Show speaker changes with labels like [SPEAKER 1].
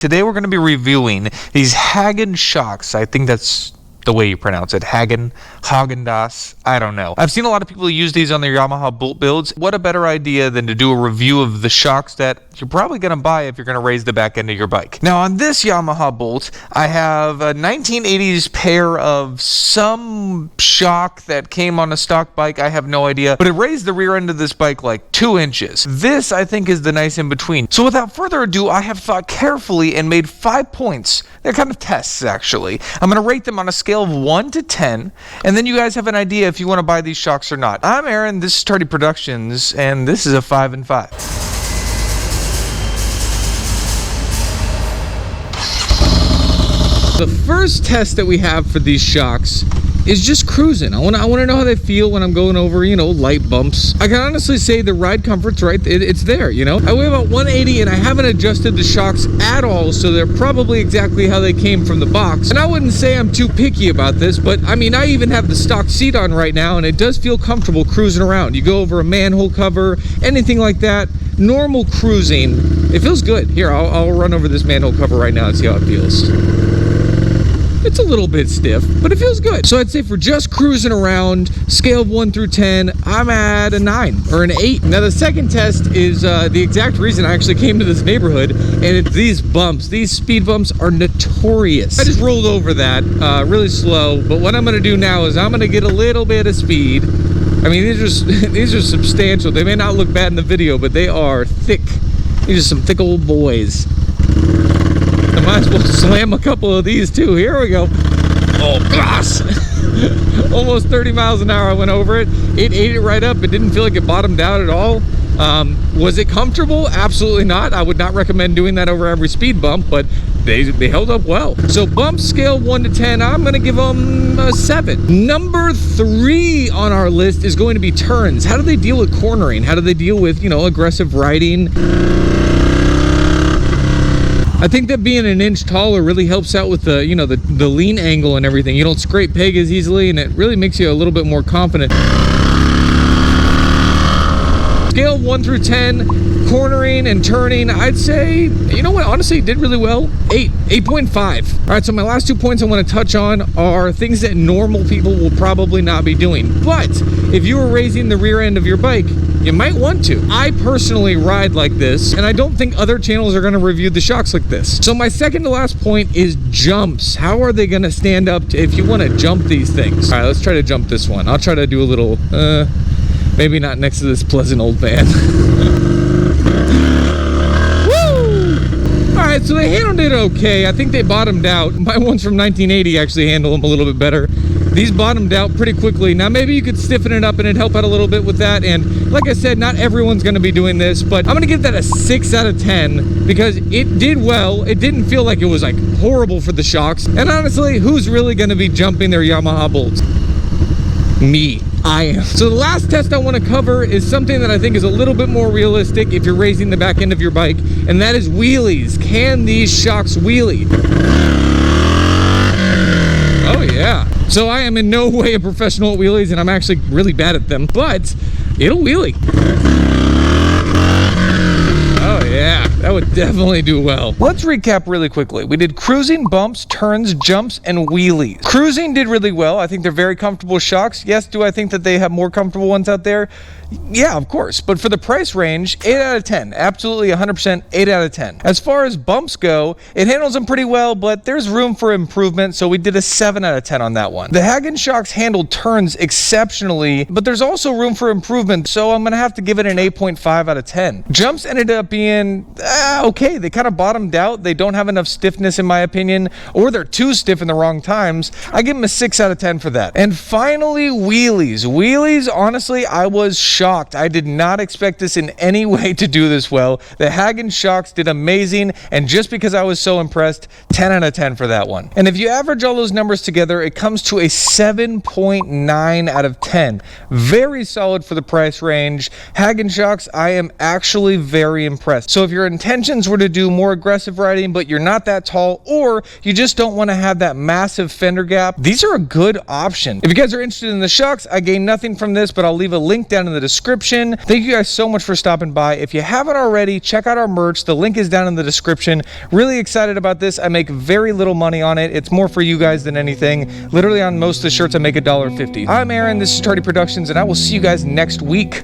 [SPEAKER 1] Today we're going to be reviewing these Hagon Shocks. I think that's the way you pronounce it. Hagon Das. I don't know. I've seen a lot of people use these on their Yamaha bolt builds. What a better idea than to do a review of the shocks that you're probably going to buy if you're going to raise the back end of your bike. Now on this Yamaha bolt, I have a 1980s pair of some shock that came on a stock bike. I have no idea, but it raised the rear end of this bike like 2 inches. This I think is the nice in between. So without further ado, I have thought carefully and made 5 points. They're kind of tests actually. I'm going to rate them on a scale of 1 to 10, and then you guys have an idea if you want to buy these shocks or not. I'm Aaron, this is Tardy Productions, and this is a 5 and 5. The first test that we have for these shocks is just cruising. I want to know how they feel when I'm going over, you know, light bumps. I can honestly say the ride comfort's right. It's there, you know. I weigh about 180 and I haven't adjusted the shocks at all, so they're probably exactly how they came from the box. And I wouldn't say I'm too picky about this, but I mean, I even have the stock seat on right now and it does feel comfortable cruising around. You go over a manhole cover, anything like that, normal cruising, it feels good. Here, I'll run over this manhole cover right now and see how it feels. It's a little bit stiff, but it feels good. So I'd say for just cruising around, scale of 1 through 10, I'm at a 9 or an 8. Now the second test is the exact reason I actually came to this neighborhood, and it's these bumps. These speed bumps are notorious. I just rolled over that really slow, but what I'm gonna do now is I'm gonna get a little bit of speed. I mean, these are substantial. They may not look bad in the video, but they are thick. These are some thick old boys. I might as well slam a couple of these too. Here we go. Oh gosh. Almost 30 miles an hour I went over it. It ate it right up. It didn't feel like it bottomed out at all. Was it comfortable? Absolutely not. I would not recommend doing that over every speed bump, but they held up well. So bump scale 1 to 10, I'm gonna give them a 7. Number 3 on our list is going to be turns. How do they deal with cornering? How do they deal with, you know, aggressive riding? I think that being an inch taller really helps out with the, you know, the lean angle and everything. You don't scrape peg as easily, and it really makes you a little bit more confident. Scale 1 through 10, cornering and turning, I'd say, you know what, honestly, it did really well. 8.5. All right, so my last 2 points I want to touch on are things that normal people will probably not be doing. But if you were raising the rear end of your bike, you might want to. I personally ride like this, and I don't think other channels are going to review the shocks like this. So my second to last point is jumps. How are they going to stand up if you want to jump these things? All right, let's try to jump this one. I'll try to do a little, maybe not next to this pleasant old man. Woo! All right, so they handled it okay. I think they bottomed out. My ones from 1980 actually handle them a little bit better. These bottomed out pretty quickly. Now maybe you could stiffen it up and it'd help out a little bit with that. And like I said, not everyone's gonna be doing this, but I'm gonna give that a 6 out of 10 because it did well. It didn't feel like it was like horrible for the shocks. And honestly, who's really gonna be jumping their Yamaha bolts? Me. I am. So the last test I want to cover is something that I think is a little bit more realistic if you're raising the back end of your bike, and that is wheelies. Can these shocks wheelie? Oh yeah. So I am in no way a professional at wheelies, and I'm actually really bad at them, but it'll wheelie. Oh yeah, that would definitely do well. Let's recap really quickly. We did cruising, bumps, turns, jumps, and wheelies. Cruising did really well. I think they're very comfortable shocks. Yes, do I think that they have more comfortable ones out there? Yeah, of course. But for the price range, 8 out of 10. Absolutely 100% 8 out of 10. As far as bumps go, it handles them pretty well, but there's room for improvement, so we did a 7 out of 10 on that one. The Hagon Shocks handled turns exceptionally, but there's also room for improvement, so I'm gonna have to give it an 8.5 out of 10. Jumps ended up being okay. They kind of bottomed out. They don't have enough stiffness in my opinion, or they're too stiff in the wrong times. I give them a 6 out of 10 for that. And finally, wheelies. Wheelies, honestly, I was shocked. I did not expect this in any way to do this well. The Hagon Shocks did amazing, and just because I was so impressed, 10 out of 10 for that one. And if you average all those numbers together, it comes to a 7.9 out of 10. Very solid for the price range. Hagon Shocks, I am actually very impressed. So if you're intentions were to do more aggressive riding, but you're not that tall, or you just don't want to have that massive fender gap, these are a good option. If you guys are interested in the shocks, I gain nothing from this, but I'll leave a link down in the description. Thank you guys so much for stopping by. If you haven't already, check out our merch. The link is down in the description. Really excited about this. I make very little money on it. It's more for you guys than anything. Literally on most of the shirts, I make $1.50. I'm Aaron, this is Tardy Productions, and I will see you guys next week.